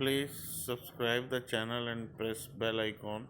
Please subscribe the channel and press bell icon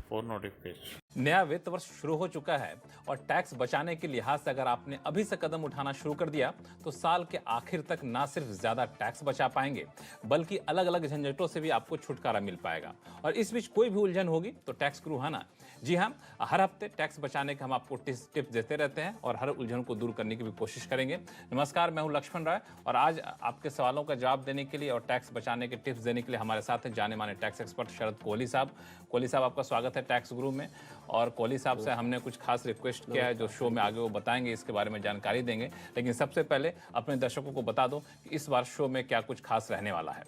for notification. नया वित्त वर्ष शुरू हो चुका है और टैक्स बचाने के लिहाज से अगर आपने अभी से कदम उठाना शुरू कर दिया तो साल के आखिर तक ना सिर्फ ज्यादा टैक्स बचा पाएंगे बल्कि अलग अलग झंझटों से भी आपको छुटकारा मिल पाएगा। और इस बीच कोई भी उलझन होगी तो टैक्स गुरु हाना, जी हाँ, हर हफ्ते टैक्स बचाने के हम आपको टिप्स देते रहते हैं और हर उलझन को दूर करने की भी कोशिश करेंगे। नमस्कार, मैं हूं लक्ष्मण राय और आज आपके सवालों का जवाब देने के लिए और टैक्स बचाने के टिप्स देने के लिए हमारे साथ हैं जाने माने टैक्स एक्सपर्ट शरद कोहली साहब। कोहली साहब, आपका स्वागत है टैक्स गुरु में। और कोहली साहब से हमने कुछ खास रिक्वेस्ट किया है जो शो में आगे वो बताएंगे, इसके बारे में जानकारी देंगे। लेकिन सबसे पहले अपने दर्शकों को बता दो कि इस बार शो में क्या कुछ खास रहने वाला है।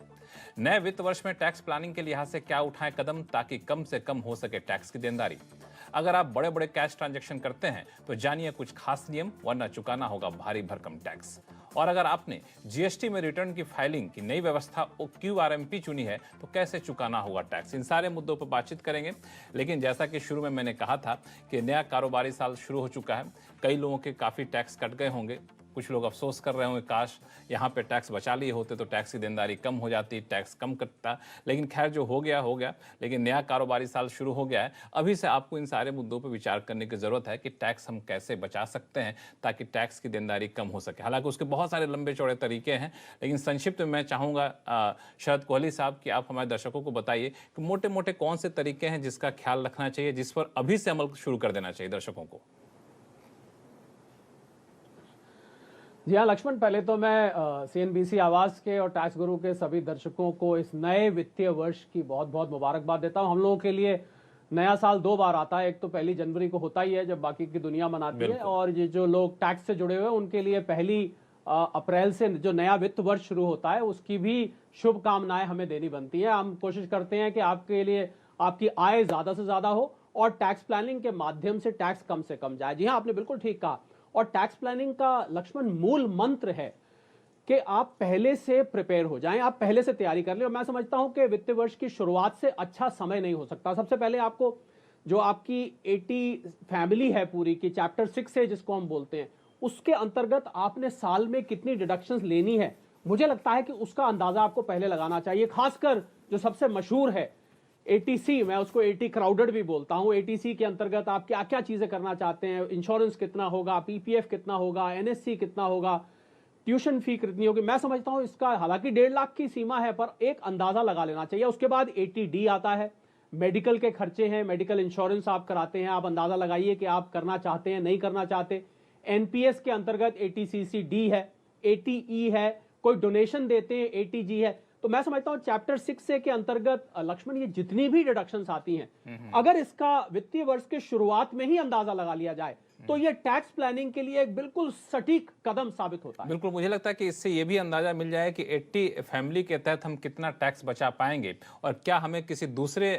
नए वित्त वर्ष में टैक्स प्लानिंग के लिहाज से क्या उठाएं कदम ताकि कम से कम हो सके टैक्स की देनदारी। अगर आप बड़े बड़े कैश ट्रांजैक्शन करते हैं तो जानिए कुछ खास नियम, वरना चुकाना होगा भारी भरकम टैक्स। और अगर आपने जीएसटी में रिटर्न की फाइलिंग की नई व्यवस्था QRMP चुनी है तो कैसे चुकाना होगा टैक्स। इन सारे मुद्दों पर बातचीत करेंगे। लेकिन जैसा कि शुरू में मैंने कहा था कि नया कारोबारी साल शुरू हो चुका है, कई लोगों के काफ़ी टैक्स कट गए होंगे। कुछ लोग अफसोस कर रहे होंगे काश यहाँ पे टैक्स बचा लिए होते तो टैक्स की देनदारी कम हो जाती, टैक्स कम कटता। लेकिन खैर, जो हो गया हो गया। लेकिन नया कारोबारी साल शुरू हो गया है, अभी से आपको इन सारे मुद्दों पर विचार करने की जरूरत है कि टैक्स हम कैसे बचा सकते हैं ताकि टैक्स की देनदारी कम हो सके। हालांकि उसके बहुत सारे लंबे चौड़े तरीके हैं, लेकिन संक्षिप्त में मैं चाहूँगा शरद कोहली साहब कि आप हमारे दर्शकों को बताइए कि मोटे मोटे कौन से तरीके हैं जिसका ख्याल रखना चाहिए, जिस पर अभी से अमल शुरू कर देना चाहिए दर्शकों को। जी हाँ लक्ष्मण, पहले तो मैं CNBC आवाज के और टैक्स गुरु के सभी दर्शकों को इस नए वित्तीय वर्ष की बहुत बहुत मुबारकबाद देता हूँ। हम लोगों के लिए नया साल दो बार आता है, एक तो 1 जनवरी को होता ही है जब बाकी की दुनिया मनाती है, और ये जो लोग टैक्स से जुड़े हुए हैं उनके लिए 1 अप्रैल से जो नया वित्त वर्ष शुरू होता है उसकी भी शुभकामनाएं हमें देनी बनती है। हम कोशिश करते हैं कि आपके लिए आपकी आय ज्यादा से ज्यादा हो और टैक्स प्लानिंग के माध्यम से टैक्स कम से कम जाए। जी हाँ, आपने बिल्कुल ठीक कहा। और टैक्स प्लानिंग का लक्ष्मण मूल मंत्र है कि आप पहले से प्रिपेयर हो जाएं, आप पहले से तैयारी कर लें। और मैं समझता हूं कि वित्तीय वर्ष की शुरुआत से अच्छा समय नहीं हो सकता। सबसे पहले आपको जो आपकी 80 फैमिली है पूरी की, चैप्टर 6 है जिसको हम बोलते हैं, उसके अंतर्गत आपने साल में कितनी डिडक्शंस लेनी है, मुझे लगता है कि उसका अंदाजा आपको पहले लगाना चाहिए। खासकर जो सबसे मशहूर है ATC, मैं उसको 80 क्राउडेड भी बोलता हूं। ATC के अंतर्गत आप क्या क्या चीजें करना चाहते हैं, इंश्योरेंस कितना होगा, PPF कितना होगा, NSC कितना होगा, ट्यूशन फी कितनी होगी। मैं समझता हूं इसका हालांकि 1.5 लाख की सीमा है पर एक अंदाजा लगा लेना चाहिए। उसके बाद 80D आता है, मेडिकल के खर्चे हैं, मेडिकल इंश्योरेंस आप कराते हैं, आप अंदाजा लगाइए कि आप करना चाहते हैं नहीं करना चाहते। NPS के अंतर्गत ATCC-D है, ATE है, कोई डोनेशन देते हैं ATG है। तो मैं समझता हूं चैप्टर 6 के अंतर्गत लक्ष्मण ये जितनी भी डिडक्शंस आती हैं, अगर इसका वित्तीय वर्ष के शुरुआत में ही अंदाजा लगा लिया जाए तो ये टैक्स प्लानिंग के लिए एक बिल्कुल सटीक कदम साबित होता है। बिल्कुल, मुझे लगता है कि इससे ये भी अंदाजा मिल जाए कि 80 फैमिली के तहत हम कितना टैक्स बचा पाएंगे और क्या हमें किसी दूसरे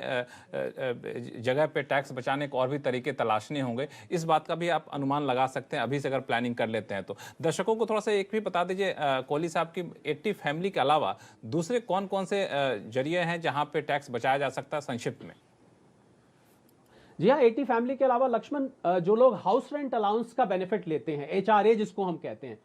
जगह पे टैक्स बचाने के और भी तरीके तलाशने होंगे। इस बात का भी आप अनुमान लगा सकते हैं अभी से अगर प्लानिंग कर लेते हैं तो। दर्शकों को थोड़ा सा एक भी बता दीजिए कोहली साहब की 80 फैमिली के अलावा दूसरे कौन कौन से जरिए हैं जहां पे टैक्स बचाया जा सकता है, संक्षिप्त में। जी हाँ, 80 फैमिली के अलावा लक्ष्मण जो लोग हाउस रेंट अलाउंस का बेनिफिट लेते हैं, HRA जिसको हम कहते हैं,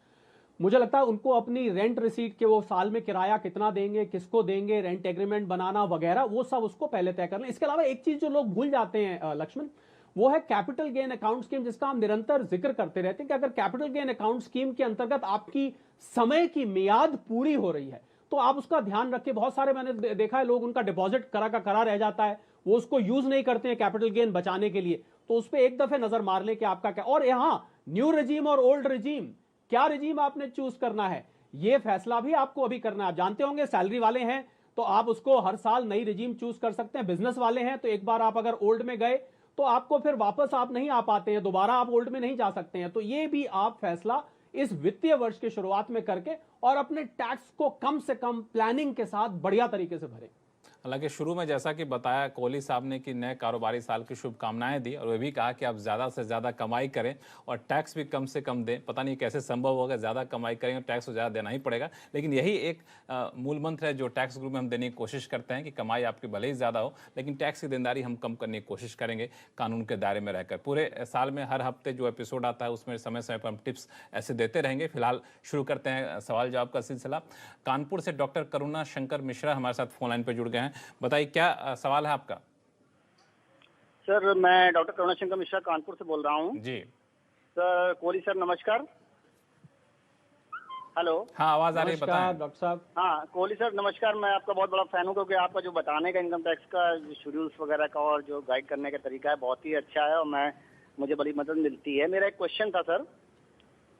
मुझे लगता है उनको अपनी रेंट रिसीट के वो साल में किराया कितना देंगे, किसको देंगे, रेंट एग्रीमेंट बनाना वगैरह, वो सब उसको पहले तय कर लें। इसके अलावा एक चीज जो लोग भूल जाते हैं लक्ष्मण, वो है कैपिटल गेन अकाउंट स्कीम, जिसका हम निरंतर जिक्र करते रहते हैं कि अगर कैपिटल गेन अकाउंट स्कीम के अंतर्गत आपकी समय की मियाद पूरी हो रही है तो आप उसका ध्यान रखें। बहुत सारे मैंने देखा है लोग उनका डिपॉजिट करा का करा रह जाता है, वो उसको यूज नहीं करते हैं कैपिटल गेन बचाने के लिए, तो उस पर एक दफे नजर मार ले कि आपका क्या। और यहां न्यू रेजीम और ओल्ड रेजीम, क्या रेजीम आपने चूज करना है ये फैसला भी आपको अभी करना है। आप जानते होंगे सैलरी वाले हैं तो आप उसको हर साल नई रेजीम चूज कर सकते हैं, बिजनेस वाले हैं तो एक बार आप अगर ओल्ड में गए तो आपको फिर वापस आप नहीं आ पाते हैं, दोबारा आप ओल्ड में नहीं जा सकते हैं। तो ये भी आप फैसला इस वित्तीय वर्ष की शुरुआत में करके और अपने टैक्स को कम से कम प्लानिंग के साथ बढ़िया तरीके से भरें। हालांकि शुरू में जैसा कि बताया कोहली साहब ने कि नए कारोबारी साल की शुभकामनाएं दी और वे भी कहा कि आप ज़्यादा से ज़्यादा कमाई करें और टैक्स भी कम से कम दें। पता नहीं कैसे संभव होगा, ज़्यादा कमाई करेंगे टैक्स तो ज़्यादा देना ही पड़ेगा, लेकिन यही एक मूल मंत्र है जो टैक्स ग्रुप में हम देने की कोशिश करते हैं कि कमाई आपकी भले ही ज़्यादा हो लेकिन टैक्स की देनदारी हम कम करने की कोशिश करेंगे कानून के दायरे में रहकर। पूरे साल में हर हफ्ते जो एपिसोड आता है उसमें समय समय पर हम टिप्स ऐसे देते रहेंगे। फिलहाल शुरू करते हैं सवाल जवाब का सिलसिला। कानपुर से डॉक्टर करुणा शंकर मिश्रा हमारे साथ फोन लाइन पर जुड़ गए हैं। बताइए क्या सवाल है आपका? सर मैं डॉक्टर करुणा शंकर मिश्रा कानपुर से बोल रहा हूँ। जी सर कोहली सर नमस्कार। हेलो। हाँ, आवाज आ रही है, नमस्कार बताएं। डॉक्टर साहब। हाँ कोहली सर नमस्कार। मैं आपका बहुत बड़ा फैन हूँ क्योंकि आपका जो बताने का इनकम टैक्स का जो शेड्यूल्स वगैरह का और जो गाइड करने का तरीका है बहुत ही अच्छा है और मुझे बड़ी मदद मिलती है। मेरा एक क्वेश्चन था सर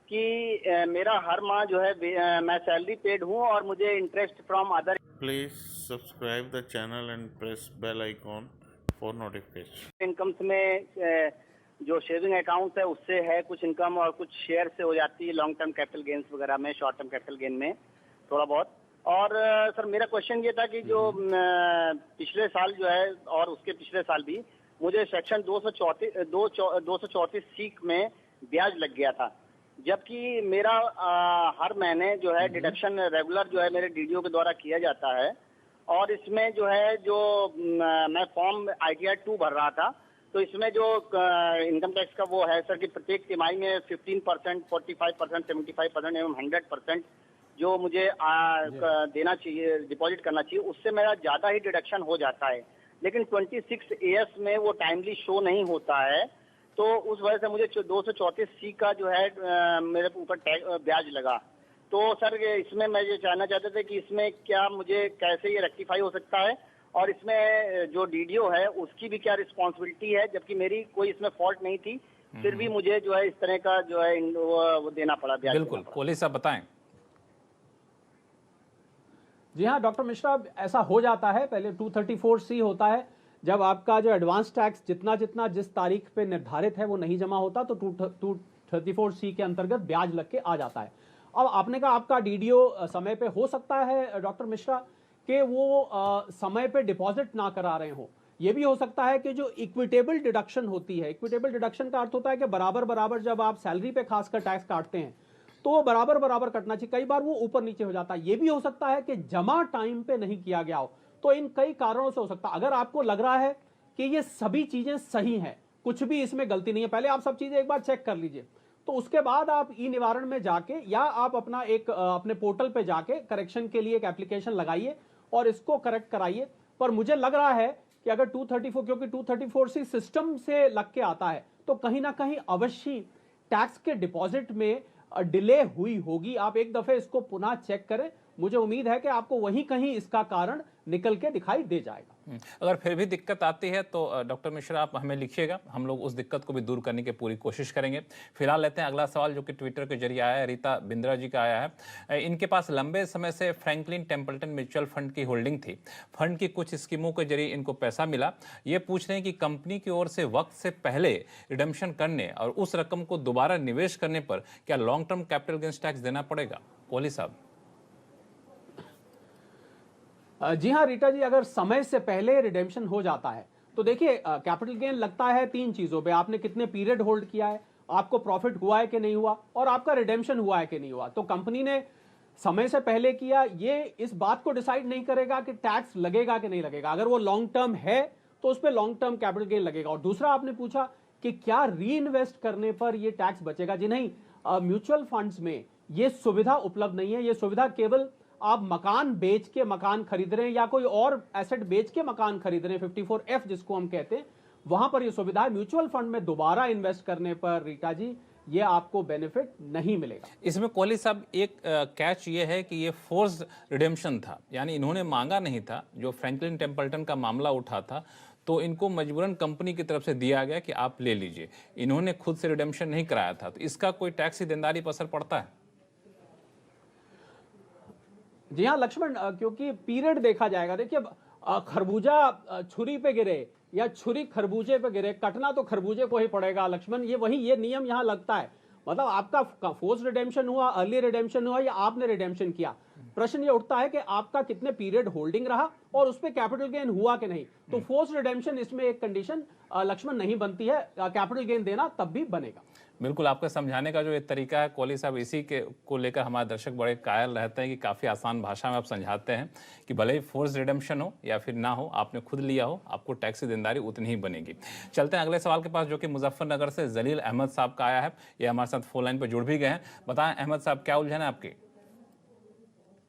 कि मेरा हर माह जो है मैं सैलरी पेड हूँ और मुझे interest from other Please subscribe the channel and press bell icon for notification. Incomes में जो सेविंग अकाउंट है उससे है कुछ इनकम और कुछ शेयर से हो जाती है लॉन्ग टर्म कैपिटल गेन्स वगैरह में, शॉर्ट टर्म कैपिटल गेन में थोड़ा बहुत। और सर मेरा क्वेश्चन ये था कि जो पिछले साल जो है और उसके पिछले साल भी मुझे सेक्शन 234 सी में ब्याज लग गया था, जबकि मेरा हर महीने जो है डिडक्शन रेगुलर जो है मेरे डीडीओ के द्वारा किया जाता है। और इसमें जो है जो मैं फॉर्म ITR 2 भर रहा था तो इसमें जो इनकम टैक्स का वो है सर कि प्रत्येक तिमाही में 15%, 45%, 75% एवं 100% जो मुझे देना चाहिए, डिपॉजिट करना चाहिए, उससे मेरा ज़्यादा ही डिडक्शन हो जाता है। लेकिन 26 AS में वो टाइमली शो नहीं होता है, तो उस वजह से मुझे 234 C का जो है मेरे ऊपर ब्याज लगा। तो सर इसमें मैं ये जानना चाहते थे कि इसमें क्या मुझे कैसे ये रेक्टिफाई हो सकता है और इसमें जो डीडीओ है उसकी भी क्या रिस्पॉन्सिबिलिटी है, जबकि मेरी कोई इसमें फॉल्ट नहीं थी, फिर भी मुझे जो है इस तरह का जो है वो देना पड़ा, ब्याज। बिल्कुल, कोहली साहब बताएं। जी हाँ डॉक्टर मिश्रा, ऐसा हो जाता है। पहले 234C होता है, जब आपका जो एडवांस टैक्स जितना जितना जिस तारीख पे निर्धारित है वो नहीं जमा होता तो 234C के अंतर्गत ब्याज लग के आ जाता है। अब आपने कहा आपका डीडीओ समय पे हो सकता है डॉक्टर मिश्रा कि वो समय पे डिपॉजिट ना करा रहे हो। ये भी हो सकता है कि जो इक्विटेबल डिडक्शन होती है, इक्विटेबल डिडक्शन का अर्थ होता है कि बराबर बराबर जब आप सैलरी पे खासकर टैक्स काटते हैं तो वो बराबर बराबर कटना चाहिए। कई बार वो ऊपर नीचे हो जाता है। ये भी हो सकता है कि जमा टाइम पे नहीं किया गया हो। तो इन कई कारणों से हो सकता है। अगर आपको लग रहा है कि ये सभी चीजें सही हैं, कुछ भी इसमें गलती नहीं है, पहले आप सब चीजें एक बार चेक कर लीजिए, तो उसके बाद आप ई निवारण में जाके या आप अपना एक अपने पोर्टल पे जाके करेक्शन के लिए एक एप्लीकेशन लगाइए और इसको करेक्ट कराइए। पर मुझे लग रहा है कि अगर 234, क्योंकि 234C सिस्टम से लग के आता है, तो कहीं ना कहीं अवश्य टैक्स के डिपॉजिट में डिले हुई होगी। आप एक दफे इसको पुनः चेक करें। मुझे उम्मीद है कि आपको वहीं कहीं इसका कारण निकल के दिखाई दे जाएगा। अगर फिर भी दिक्कत आती है तो डॉक्टर मिश्रा आप हमें लिखिएगा, हम लोग उस दिक्कत को भी दूर करने की पूरी कोशिश करेंगे। फिलहाल लेते हैं अगला सवाल जो कि ट्विटर के जरिए आया है, रीता बिंद्रा जी का आया है। इनके पास लंबे समय से फ्रैंकलिन टेम्पल्टन म्यूचुअल फंड की होल्डिंग थी। फंड की कुछ स्कीमों के जरिए इनको पैसा मिला। ये पूछ रहे हैं कि कंपनी की ओर से वक्त से पहले रिडम्पशन करने और उस रकम को दोबारा निवेश करने पर क्या long term capital gains tax देना पड़ेगा? कोहली साहब। जी हाँ रीटा जी, अगर समय से पहले रिडेम्पशन हो जाता है तो देखिए कैपिटल गेन लगता है 3 चीजों पे। आपने कितने पीरियड होल्ड किया है, आपको प्रॉफिट हुआ है कि नहीं हुआ, और आपका रिडेम्पशन हुआ है कि नहीं हुआ। तो कंपनी ने समय से पहले किया, ये इस बात को डिसाइड नहीं करेगा कि टैक्स लगेगा कि नहीं लगेगा। अगर वो लॉन्ग टर्म है तो उस पर लॉन्ग टर्म कैपिटल गेन लगेगा। और दूसरा आपने पूछा कि क्या री इन्वेस्ट करने पर ये टैक्स बचेगा। जी नहीं, म्यूचुअल फंड्स में ये सुविधा उपलब्ध नहीं है। ये सुविधा केवल आप मकान बेच के मकान खरीद रहे हैं या कोई और एसेट बेच के मकान खरीद रहे हैं, 54F जिसको हम कहते हैं, वहां पर यह सुविधा है। म्यूचुअल फंड में दोबारा इन्वेस्ट करने पर रीटा जी ये आपको बेनिफिट नहीं मिलेगा। इसमें कोहली साहब एक कैच ये है कि ये फोर्स्ड रिडेम्पशन था, यानी इन्होंने मांगा नहीं था। जो फ्रैंकलिन टेम्पल्टन का मामला उठा था तो इनको मजबूरन कंपनी की तरफ से दिया गया कि आप ले लीजिए, इन्होंने खुद से रिडेम्पशन नहीं कराया था। तो इसका कोई टैक्सी देनदारी पर असर पड़ता है? जी हाँ लक्ष्मण, क्योंकि पीरियड देखा जाएगा। देखिए खरबूजा छुरी पे गिरे या छुरी खरबूजे पे गिरे, कटना तो खरबूजे को ही पड़ेगा लक्ष्मण। ये नियम यहाँ लगता है। मतलब आपका फोर्स रिडेम्पशन हुआ, अर्ली रिडेम्पशन हुआ या आपने रिडेम्पशन किया, प्रश्न ये उठता है कि आपका कितने पीरियड होल्डिंग रहा और उस पर कैपिटल गेन हुआ कि नहीं। तो फोर्स रिडेम्पशन इसमें एक कंडीशन लक्ष्मण नहीं बनती है, कैपिटल गेन देना तब भी बनेगा। बिल्कुल, आपका समझाने का जो ये तरीका है कोहली साहब, इसी के को लेकर हमारे दर्शक बड़े कायल रहते हैं कि काफ़ी आसान भाषा में आप समझाते हैं कि भले ही फोर्स रिडेम्पशन हो या फिर ना हो, आपने खुद लिया हो, आपको टैक्स की देनदारी उतनी ही बनेगी। चलते हैं अगले सवाल के पास, जो कि मुजफ्फरनगर से जलील अहमद साहब का आया है। ये हमारे साथ फोन लाइन पर जुड़ भी गए हैं। बताएं अहमद साहब, क्या उलझन है आपकी?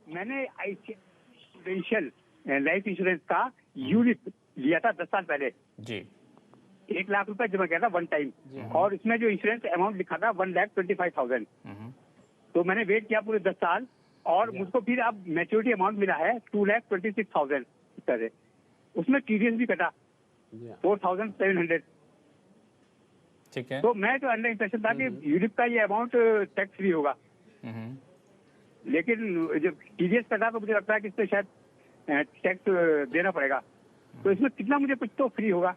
मैंने आईसीआईसीआई लाइफ इंश्योरेंस का यूनिट लिया था 10 साल पहले जी। 1 लाख रुपए जमा किया था वन टाइम, और इसमें जो इंश्योरेंस अमाउंट लिखा था 1,25,000। तो मैंने वेट किया पूरे 10 साल और मुझको फिर अब मैच्योरिटी अमाउंट मिला है 2,26,000 इस तरह। उसमें टीडीएस भी कटा 4,700। ठीक है। तो मैं तो अंडर इंप्रेशन था कि यूनिट का ये अमाउंट टैक्स फ्री होगा, लेकिन जब टीडीएस कटा तो मुझे लगता है कि इससे शायद टैक्स देना पड़ेगा। तो इसमें कितना मुझे कुछ तो फ्री होगा?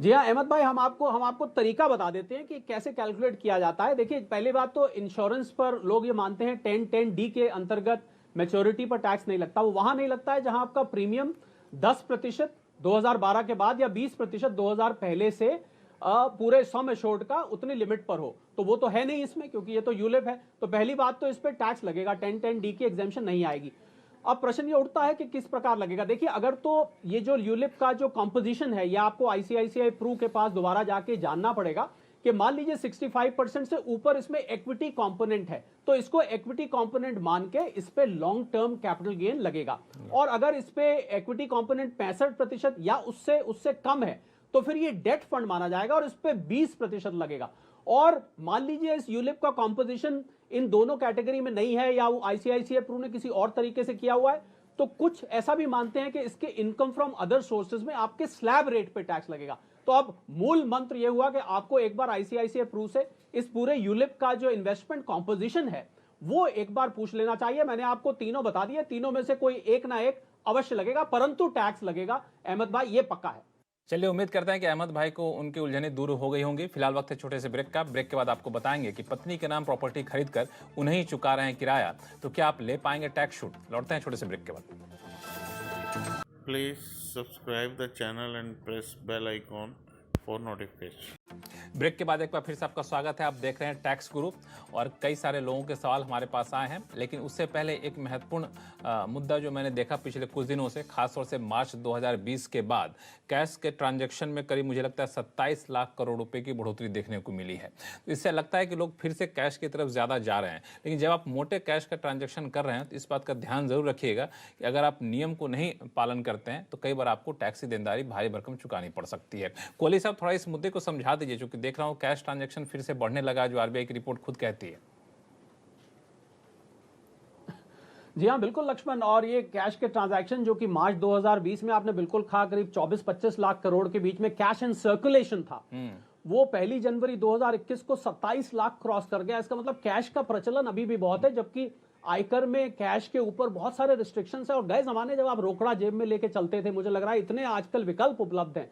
जी हाँ अहमद भाई, हम आपको तरीका बता देते हैं कि कैसे कैलकुलेट किया जाता है। देखिए, पहली बात तो इंश्योरेंस पर लोग ये मानते हैं 10(10)(d) के अंतर्गत मैच्योरिटी पर टैक्स नहीं लगता। वो वहां नहीं लगता है जहां आपका प्रीमियम 10% 2012 के बाद या 20% 2000 पहले से पूरे सम एश्योर्ड का उतनी लिमिट पर हो। तो वो तो है नहीं इसमें, क्योंकि ये तो यूलिप है। तो पहली बात तो इस पर टैक्स लगेगा, 10(10)(d) की एग्जेम्पशन नहीं आएगी। अब प्रश्न ये उठता है कि किस प्रकार लगेगा। देखिए, अगर तो ये जो यूलिप का जो कंपोजिशन है, या आपको आईसीआईसीआई प्रू के पास दोबारा जाके जानना पड़ेगा कि मान लीजिए 65% से ऊपर इसमें इक्विटी कंपोनेंट है, तो इसको इक्विटी कंपोनेंट मान के इस पे लॉन्ग टर्म कैपिटल गेन लगेगा। और अगर इस पे इक्विटी कंपोनेंट 65% या उससे कम है, तो फिर ये डेट फंड माना जाएगा और इस पे 20% लगेगा। और मान लीजिए इस यूलिप का कंपोजिशन इन दोनों कैटेगरी में नहीं है, या वो आईसीआईसीआई प्रू ने किसी और तरीके से किया हुआ है, तो कुछ ऐसा भी मानते हैं कि इसके इनकम फ्रॉम अदर सोर्सेज में आपके स्लैब रेट पे टैक्स लगेगा। तो अब मूल मंत्र यह हुआ कि आपको एक बार आईसीआईसीआई प्रू से इस पूरे यूलिप का जो इन्वेस्टमेंट कॉम्पोजिशन है वो एक बार पूछ लेना चाहिए। मैंने आपको तीनों बता दिए, तीनों में से कोई एक ना एक अवश्य लगेगा, परंतु टैक्स लगेगा अहमद भाई, ये पक्का है। चलिए, उम्मीद करते हैं कि अहमद भाई को उनकी उलझनें दूर हो गई होंगी। फिलहाल वक्त है छोटे से ब्रेक का। ब्रेक के बाद आपको बताएंगे कि पत्नी के नाम प्रॉपर्टी खरीदकर उन्हें ही चुका रहे हैं किराया, तो क्या आप ले पाएंगे टैक्स छूट? लौटते हैं छोटे से ब्रेक के बाद। Please subscribe the channel and press bell icon for notification. Break के बाद एक बार फिर से आपका स्वागत है। आप देख रहे हैं टैक्स गुरु, और कई सारे लोगों के सवाल हमारे पास आए हैं। लेकिन उससे पहले एक महत्वपूर्ण मुद्दा जो मैंने देखा पिछले कुछ दिनों से, खासतौर से मार्च 2020 के बाद कैश के ट्रांजैक्शन में करीब मुझे लगता है 27 लाख करोड़ रुपए की बढ़ोतरी देखने को मिली है। तो इससे लगता है कि लोग फिर से कैश की तरफ ज़्यादा जा रहे हैं। लेकिन जब आप मोटे कैश का ट्रांजैक्शन कर रहे हैं तो इस बात का ध्यान जरूर रखिएगा कि अगर आप नियम को नहीं पालन करते हैं तो कई बार आपको टैक्स की देनदारी भारी भरकम चुकानी पड़ सकती है। कोहली साहब, थोड़ा इस मुद्दे को समझा दीजिए, क्योंकि देख रहा हूँ कैश ट्रांजैक्शन फिर से बढ़ने लगा, जो आरबीआई की रिपोर्ट खुद कहती है। जी हाँ बिल्कुल लक्ष्मण, और ये कैश के ट्रांजैक्शन जो कि मार्च 2020 में आपने बिल्कुल कहा करीब 24-25 लाख करोड़ के बीच में कैश इन सर्कुलेशन था, वो 1 जनवरी 2021 को 27 लाख क्रॉस कर गया। इसका मतलब कैश का प्रचलन अभी भी बहुत है, जबकि आयकर में कैश के ऊपर बहुत सारे रिस्ट्रिक्शंस है। और गए जमाने जब आप रोकड़ा जेब में लेके चलते थे, मुझे लग रहा है इतने आजकल विकल्प उपलब्ध हैं।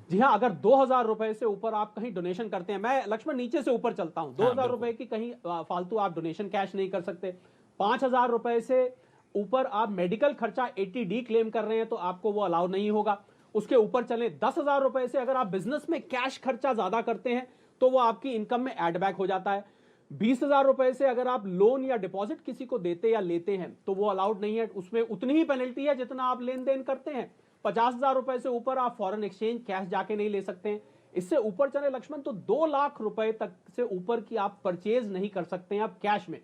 जी हाँ, अगर 2000 रुपए से ऊपर आप कहीं डोनेशन करते हैं, मैं लक्ष्मण नीचे से ऊपर चलता हूं, 2000 रुपए की कहीं फालतू आप डोनेशन कैश नहीं कर सकते। 5000 रुपए से ऊपर आप मेडिकल खर्चा 80D क्लेम कर रहे हैं तो आपको वो अलाउ नहीं होगा। उसके ऊपर चले 10,000 रुपए से अगर आप बिजनेस में कैश खर्चा ज्यादा करते हैं तो वो आपकी इनकम में एड बैक हो जाता है। 20,000 रुपए से अगर आप लोन या डिपॉजिट किसी को देते या लेते हैं तो वो अलाउड नहीं है, उसमें उतनी ही पेनल्टी है जितना आप लेन देन करते हैं। 50,000 रुपए से ऊपर आप फॉरेन एक्सचेंज कैश जाके नहीं ले सकते हैं। इससे ऊपर चले लक्ष्मण तो 2 लाख रुपए तक से ऊपर की आप परचेज नहीं कर सकते हैं आप कैश में।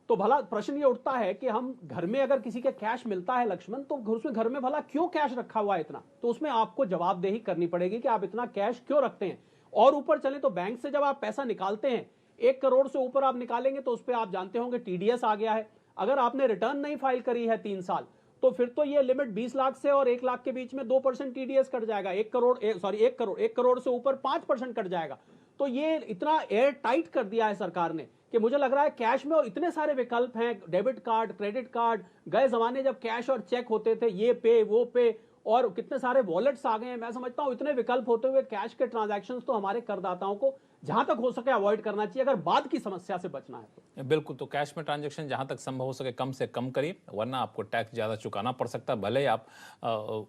तो भला प्रश्न ये उठता है कि हम घर में अगर किसी का कैश मिलता है लक्ष्मण, तो उसमें घर में भला क्यों कैश रखा हुआ है इतना, तो उसमें आपको जवाबदेही करनी पड़ेगी कि आप इतना कैश क्यों रखते हैं। और ऊपर चले तो बैंक से जब आप पैसा निकालते हैं, 1 करोड़ से ऊपर आप निकालेंगे तो उस पर आप जानते होंगे टीडीएस आ गया है। अगर आपने रिटर्न नहीं फाइल करी है 3 साल, तो फिर तो ये लिमिट 20 लाख से और 1 लाख के बीच में 2% टीडीएस कट जाएगा। 1 करोड़ से ऊपर 5% कट जाएगा। तो ये इतना एयर टाइट कर दिया है सरकार ने कि मुझे लग रहा है कैश में और इतने सारे विकल्प हैं, डेबिट कार्ड, क्रेडिट कार्ड। गए जमाने जब कैश और चेक होते थे, ये पे वो पे, और कितने सारे वॉलेट्स आ गए हैं। मैं समझता हूं इतने विकल्प होते हुए कैश के ट्रांजैक्शंस तो हमारे करदाताओं को जहां तक हो सके अवॉइड करना चाहिए अगर बाद की समस्या से बचना है तो। बिल्कुल, तो कैश में ट्रांजैक्शन जहां तक संभव हो सके कम से कम करिए, वरना आपको टैक्स ज़्यादा चुकाना पड़ सकता है, भले ही आप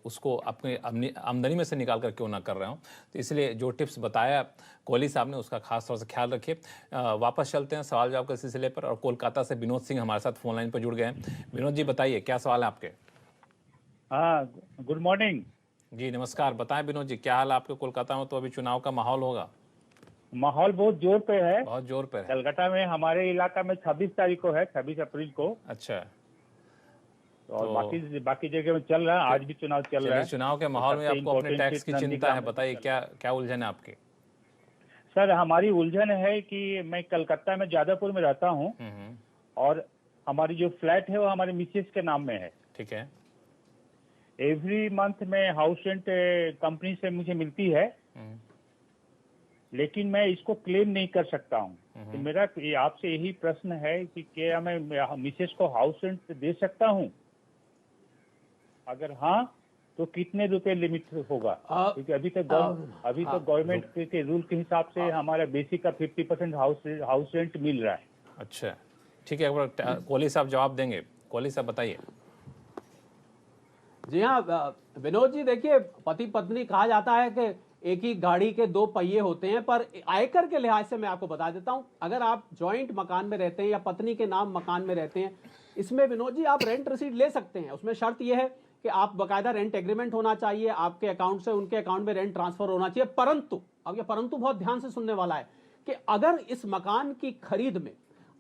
उसको अपने आमदनी में से निकाल कर क्यों ना कर रहे हो। तो इसलिए जो टिप्स बताया कोहली साहब ने उसका खास तौर से ख्याल रखिए। वापस चलते हैं सवाल जवाब के सिलसिले पर, और कोलकाता से विनोद सिंह हमारे साथ फोन लाइन पर जुड़ गए हैं। विनोद जी बताइए क्या सवाल है आपके? हाँ, गुड मॉर्निंग जी नमस्कार, बताएं विनोद जी, क्या हाल है आपके? कोलकाता में तो अभी चुनाव का माहौल होगा। माहौल बहुत जोर पे है। बहुत जोर पर है। कलकत्ता में हमारे इलाका में 26 तारीख को है, 26 अप्रैल को। अच्छा, और तो बाकी जगह में चल रहा है, आज भी चुनाव चल रहा है। चुनाव के माहौल में आपको अपने टैक्स की चिंता है, बताइए क्या क्या उलझन है आपकी? सर, हमारी उलझन है कि मैं कलकत्ता में जादवपुर में रहता हूँ, और हमारी जो फ्लैट है वो हमारे मिसेस के नाम में है। ठीक है। एवरी मंथ में हाउस रेंट कंपनी से मुझे मिलती है, लेकिन मैं इसको क्लेम नहीं कर सकता हूँ। तो मेरा आपसे यही प्रश्न है कि क्या मैं मिसेस को हाउस रेंट दे सकता हूँ? अगर हाँ, तो कितने रुपए लिमिट होगा? क्योंकि अभी तक गवर्नमेंट के रूल के हिसाब से हमारा बेसिक का 50% हाउस रेंट मिल रहा है। अच्छा, ठीक है, एक बार कोहली साहब जवाब देंगे। कोहली साहब बताइए। जी हाँ विनोद जी, देखिए पति पत्नी कहा जाता है कि एक ही गाड़ी के दो पहिए होते हैं, पर आयकर के लिहाज से मैं आपको बता देता हूं, अगर आप जॉइंट मकान में रहते हैं या पत्नी के नाम मकान में रहते हैं, इसमें विनोद जी आप रेंट रसीद ले सकते हैं। उसमें शर्त यह है कि आप बकायदा रेंट एग्रीमेंट होना चाहिए, आपके अकाउंट से उनके अकाउंट में रेंट ट्रांसफर होना चाहिए। परंतु अब यह परंतु बहुत ध्यान से सुनने वाला है कि अगर इस मकान की खरीद में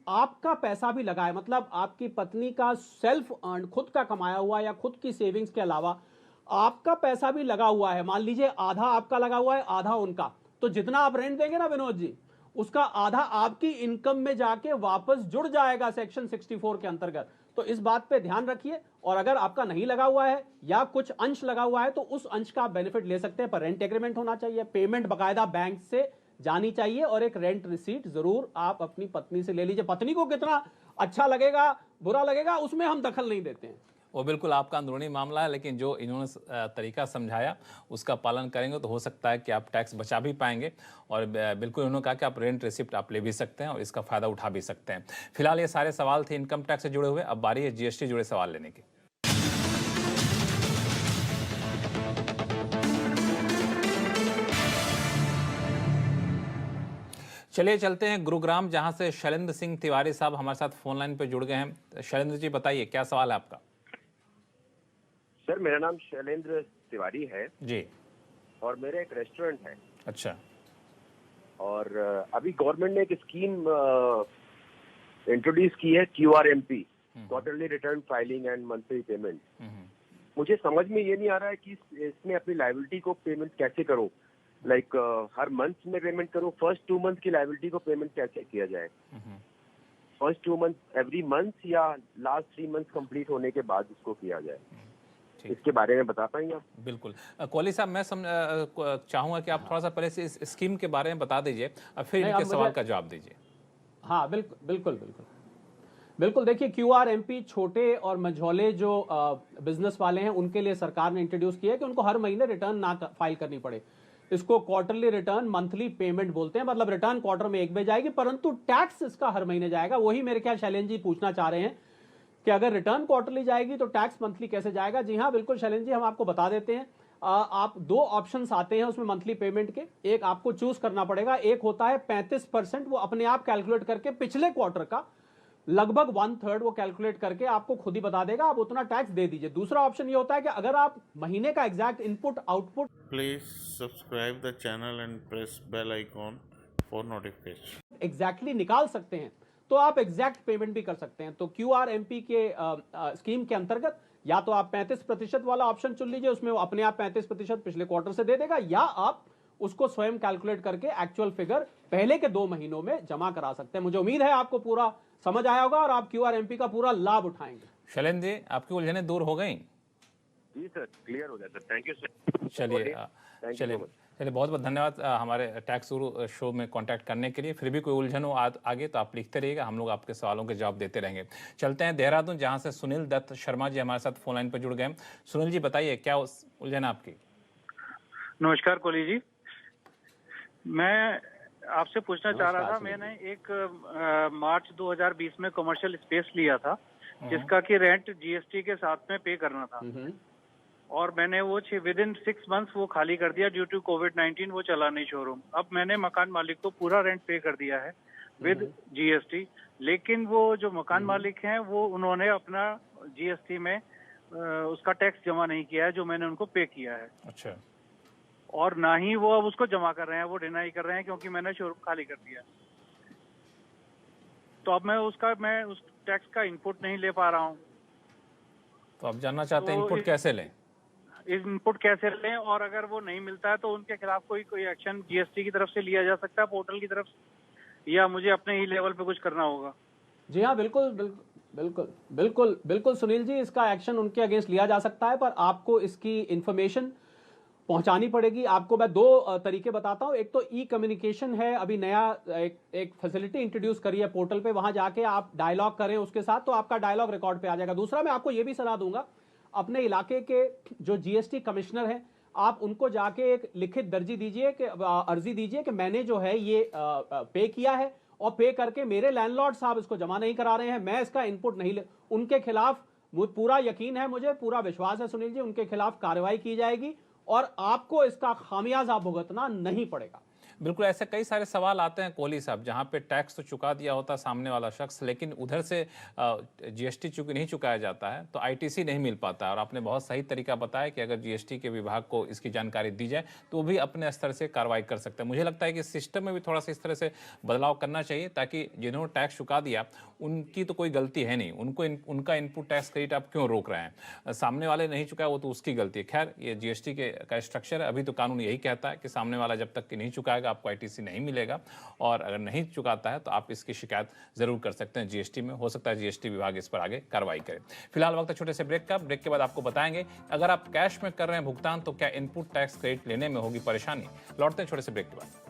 आपका पैसा भी लगा है, मतलब आपकी पत्नी का सेल्फ अर्न, खुद का कमाया हुआ या खुद की सेविंग्स के अलावा आपका पैसा भी लगा हुआ है, मान लीजिए आधा आपका लगा हुआ है आधा उनका, तो जितना आप रेंट देंगे ना विनोद जी, उसका आधा आपकी इनकम में जाके वापस जुड़ जाएगा सेक्शन 64 के अंतर्गत। तो इस बात पे ध्यान रखिए, और अगर आपका नहीं लगा हुआ है या कुछ अंश लगा हुआ है तो उस अंश का बेनिफिट ले सकते हैं, पर रेंट एग्रीमेंट होना चाहिए, पेमेंट बकायदा बैंक से जानी चाहिए, और एक रेंट रिसीट जरूर आप अपनी पत्नी से ले लीजिए। पत्नी को कितना अच्छा लगेगा बुरा लगेगा उसमें हम दखल नहीं देते हैं, वो बिल्कुल आपका अंदरूनी मामला है, लेकिन जो इन्होंने तरीका समझाया उसका पालन करेंगे तो हो सकता है कि आप टैक्स बचा भी पाएंगे। और बिल्कुल उन्होंने कहा कि आप रेंट रिसिप्ट आप ले भी सकते हैं और इसका फ़ायदा उठा भी सकते हैं। फिलहाल ये सारे सवाल थे इनकम टैक्स से जुड़े हुए, अब बारी है जीएसटी जुड़े सवाल लेने की। चलिए चलते हैं गुरुग्राम, जहां से शैलेंद्र सिंह तिवारी साहब हमारे साथ फोन लाइन पर जुड़ गए हैं। शैलेंद्र जी बताइए क्या सवाल है आपका? सर, मेरा नाम शैलेंद्र तिवारी है जी। और मेरा एक रेस्टोरेंट है। अच्छा। और अभी गवर्नमेंट ने एक स्कीम इंट्रोड्यूस की है, QRMP, quarterly return filing and monthly payment. मुझे समझ में ये नहीं आ रहा है कि इसमें अपनी लायबिलिटी को पेमेंट कैसे करूं, लाइक हर मंथ में पेमेंट करूं, फर्स्ट 2 मंथ की लायबिलिटी को पेमेंट कैसे किया जाए, फर्स्ट 2 मंथ एवरी मंथ या लास्ट 3 मंथ कंप्लीट होने के बाद इसको किया जाए, इसके बारे में बता पाएंगे आप? बिल्कुल कोहली साहब, मैं चाहूंगा कि आप थोड़ा सा पहले से इस स्कीम के बारे में बता दीजिए और फिर इनके सवाल का जवाब दीजिए। हाँ बिल्कुल देखिए, QRMP छोटे और मझौले जो बिजनेस वाले हैं उनके लिए सरकार ने इंट्रोड्यूस किया है कि उनको हर महीने रिटर्न ना फाइल करनी पड़े। इसको क्वार्टरली रिटर्न मंथली पेमेंट बोलते हैं, मतलब रिटर्न क्वार्टर में एक बार जाएगी, परंतु टैक्स इसका हर महीने जाएगा। वही मेरे ख्याल शैलेंद्र जी पूछना चाह रहे हैं कि अगर रिटर्न क्वार्टरली जाएगी तो टैक्स मंथली कैसे जाएगा। जी हाँ बिल्कुल शैलेंद्र जी, हम आपको बता देते हैं। आप 2 ऑप्शंस आते हैं उसमें मंथली पेमेंट के, एक आपको चूज करना पड़ेगा। एक होता है 35%, वो अपने आप कैलकुलेट करके पिछले क्वार्टर का लगभग 1/3 वो कैलकुलेट करके आपको खुद ही बता देगा, आप उतना टैक्स दे दीजिए। दूसरा ऑप्शन ये होता है कि अगर आप महीने का exact input output Please subscribe the channel and press bell icon for notification. Exactly निकाल सकते हैं तो आप एग्जैक्ट पेमेंट भी कर सकते हैं। तो QRMP के स्कीम के अंतर्गत या तो आप 35% वाला ऑप्शन चुन लीजिए, उसमें वो अपने आप 35% पिछले क्वार्टर से दे देगा, या आप उसको स्वयं कैलकुलेट करके एक्चुअल फिगर पहले के 2 महीनों में जमा करा सकते हैं। मुझे उम्मीद है आपको पूरा समझ आया होगा और आप QRMP का पूरा लाभ उठाएंगे। शैलेंद्र जी, आपकी उलझनें दूर हो गई? जी सर, क्लियर हो गया सर, थैंक यू सर। चलिए बहुत बहुत धन्यवाद हमारे टैक्स गुरु शो में कांटेक्ट करने के लिए। फिर भी कोई उलझन हो आगे तो आप लिखते रहिएगा, हम लोग आपके सवालों के जवाब देते रहेंगे। चलते हैं देहरादून, जहां से सुनील दत्त शर्मा जी हमारे साथ फोन लाइन पर जुड़ गए। सुनील जी बताइए क्या उलझन आपकी? नमस्कार कोहली जी, मैं आपसे पूछना चाह रहा था, मैंने एक मार्च 2020 में कमर्शियल स्पेस लिया था जिसका कि रेंट जीएसटी के साथ में पे करना था, और मैंने वो विद इन 6 मंथ्स वो खाली कर दिया ड्यू टू कोविड-19, वो चला नहीं शोरूम। अब मैंने मकान मालिक को पूरा रेंट पे कर दिया है विद जीएसटी, लेकिन वो जो मकान मालिक हैं वो उन्होंने अपना जीएसटी में उसका टैक्स जमा नहीं किया है जो मैंने उनको पे किया है। अच्छा। और ना ही वो अब उसको जमा कर रहे हैं, वो डिनाई कर रहे हैं क्योंकि मैंने शोरूम खाली कर दिया। तो अब मैं उस टैक्स का इनपुट नहीं ले पा रहा हूँ। तो आप जानना चाहते हैं इनपुट कैसे लें? इनपुट कैसे लें, और अगर वो नहीं मिलता है तो उनके खिलाफ कोई एक्शन जीएसटी की तरफ से लिया जा सकता है, पोर्टल की तरफ से, या मुझे अपने ही लेवल पे कुछ करना होगा? जी हाँ, बिल्कुल बिल्कुल बिल्कुल बिल्कुल बिल्कुल सुनील जी, इसका एक्शन उनके अगेंस्ट लिया जा सकता है, पर आपको इसकी इंफॉर्मेशन पहुंचानी पड़ेगी। आपको मैं 2 तरीके बताता हूं। एक तो ई कम्युनिकेशन है, अभी नया एक फैसिलिटी इंट्रोड्यूस करी है पोर्टल पे, वहां जाके आप डायलॉग करें उसके साथ तो आपका डायलॉग रिकॉर्ड पे आ जाएगा। दूसरा, मैं आपको ये भी सलाह दूंगा, अपने इलाके के जो जीएसटी कमिश्नर हैं आप उनको जाके एक लिखित दर्जी दीजिए कि अर्जी दीजिए कि मैंने जो है ये पे किया है और पे करके मेरे लैंडलॉर्ड साहब इसको जमा नहीं करा रहे हैं, मैं इसका इनपुट नहीं ले, उनके खिलाफ पूरा यकीन है, मुझे पूरा विश्वास है सुनील जी, उनके खिलाफ कार्रवाई की जाएगी और आपको इसका खामियाजा भुगतना नहीं पड़ेगा। बिल्कुल, ऐसे कई सारे सवाल आते हैं कोहली साहब, जहां पे टैक्स तो चुका दिया होता सामने वाला शख्स, लेकिन उधर से जीएसटी चूंकि नहीं चुकाया जाता है तो आईटीसी नहीं मिल पाता है। और आपने बहुत सही तरीका बताया कि अगर जीएसटी के विभाग को इसकी जानकारी दी जाए तो वो भी अपने स्तर से कार्रवाई कर सकते हैं। मुझे लगता है कि सिस्टम में भी थोड़ा सा इस तरह से बदलाव करना चाहिए ताकि जिन्होंने टैक्स चुका दिया उनकी तो कोई गलती है नहीं, उनका इनपुट टैक्स क्रेडिट आप क्यों रोक रहे हैं? सामने वाले नहीं चुकाया वो तो उसकी गलती है। खैर, ये जीएसटी का स्ट्रक्चर है, अभी तो कानून यही कहता है कि सामने वाला जब तक कि नहीं चुकाएगा आपको आईटीसी नहीं मिलेगा, और अगर नहीं चुकाता है तो आप इसकी शिकायत जरूर कर सकते हैं जीएसटी में। हो सकता है जीएसटी विभाग इस पर आगे कार्रवाई करे। फिलहाल वक्त छोटे से ब्रेक का, ब्रेक के बाद आपको बताएंगे अगर आप कैश में कर रहे हैं भुगतान तो क्या इनपुट टैक्स क्रेडिट लेने में होगी परेशानी। लौटते हैं छोटे से ब्रेक के बाद।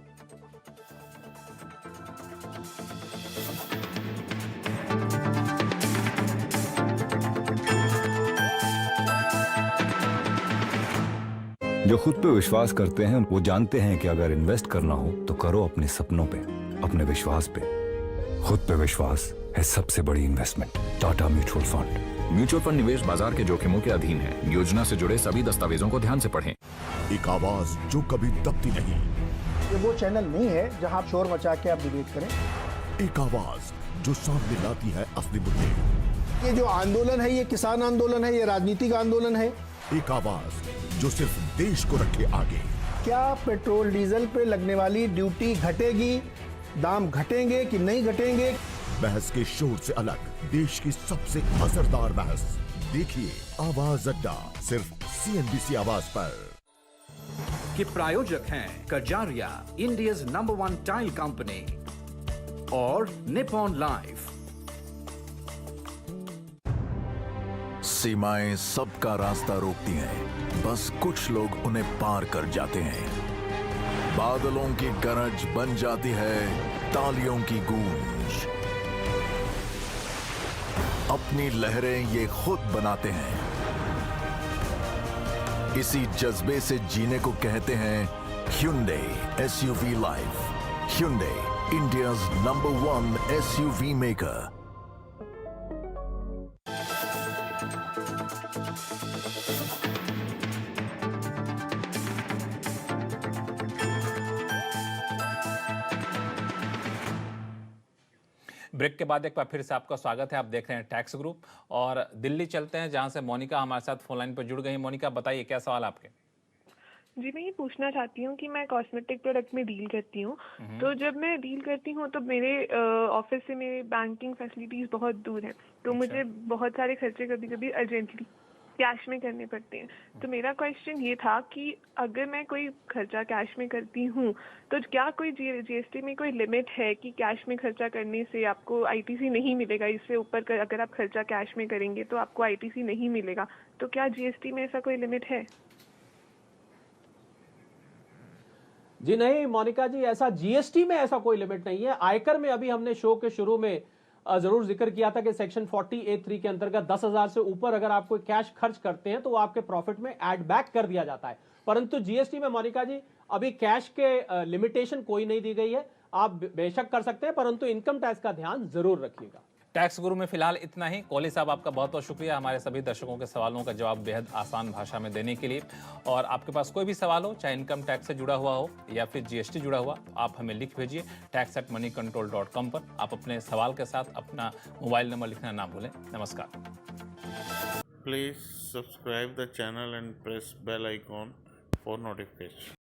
जो खुद पे विश्वास करते हैं वो जानते हैं कि अगर इन्वेस्ट करना हो तो करो अपने सपनों पे, अपने विश्वास पे। खुद पे विश्वास है सबसे बड़ी investment. Tata mutual fund. Mutual fund निवेश बाजार के जोखिमों के अधीन है। योजना से जुड़े सभी दस्तावेजों को ध्यान से पढ़ें। एक आवाज जो कभी दबती नहीं। ये वो चैनल नहीं है जहां आप शोर मचा के आप डिबेट करें। एक आवाज जो सामने लाती है असली मुद्दे। ये जो आंदोलन है ये किसान आंदोलन है, ये राजनीतिक आंदोलन है। एक आवाज जो सिर्फ देश को रखे आगे। क्या पेट्रोल डीजल पे लगने वाली ड्यूटी घटेगी, दाम घटेंगे कि नहीं घटेंगे? बहस के शोर से अलग देश की सबसे असरदार बहस देखिए आवाज अड्डा, सिर्फ सीएनबीसी आवाज पर। कि प्रायोजक हैं Kajaria, India's number 1 tile company, और निप्पॉन लाइफ। सीमाएं सबका रास्ता रोकती हैं, बस कुछ लोग उन्हें पार कर जाते हैं। बादलों की गरज बन जाती है तालियों की गूंज। अपनी लहरें ये खुद बनाते हैं। इसी जज्बे से जीने को कहते हैं Hyundai SUV life. Hyundai, India's number 1 SUV maker. Break के बाद एक बार फिर से आपका स्वागत है। आप देख रहे हैं टैक्स ग्रुप, और दिल्ली चलते हैं जहां से मोनिका हमारे साथ फोन लाइन पर जुड़ गई। मोनिका, बताइए क्या सवाल आपके? जी, मैं ये पूछना चाहती हूँ कि मैं कॉस्मेटिक प्रोडक्ट में डील करती हूँ, तो जब मैं डील करती हूँ तो मेरे ऑफिस से मेरे बैंकिंग फैसिलिटीज बहुत दूर हैं, तो मुझे बहुत सारे खर्चे कभी कभी अर्जेंटली कैश में करने पड़ते हैं। तो मेरा क्वेश्चन ये था कि अगर मैं कोई खर्चा कैश में करती हूँ तो क्या कोई जीएसटी में कोई लिमिट है कि कैश में खर्चा करने से आपको आईटीसी नहीं मिलेगा, इससे ऊपर अगर आप खर्चा कैश में करेंगे तो आपको आईटीसी नहीं मिलेगा, तो क्या जीएसटी में ऐसा कोई लिमिट है? जी नहीं मोनिका जी, ऐसा जीएसटी में ऐसा कोई लिमिट नहीं है। आयकर में अभी हमने शो के शुरू में जरूर जिक्र किया था कि सेक्शन 40A3 के अंतर्गत 10,000 से ऊपर अगर आप कोई कैश खर्च करते हैं तो वो आपके प्रॉफिट में ऐड बैक कर दिया जाता है। परंतु जीएसटी में मोनिका जी अभी कैश के लिमिटेशन कोई नहीं दी गई है। आप बेशक कर सकते हैं, परंतु इनकम टैक्स का ध्यान जरूर रखिएगा। टैक्स गुरु में फिलहाल इतना ही। कोहली साहब, आपका बहुत बहुत शुक्रिया हमारे सभी दर्शकों के सवालों का जवाब बेहद आसान भाषा में देने के लिए। और आपके पास कोई भी सवाल हो, चाहे इनकम टैक्स से जुड़ा हुआ हो या फिर जीएसटी जुड़ा हुआ, आप हमें लिख भेजिए tax@moneycontrol.com पर। आप अपने सवाल के साथ अपना मोबाइल नंबर लिखना ना भूलें। नमस्कार। Please subscribe the channel and press bell icon for notification.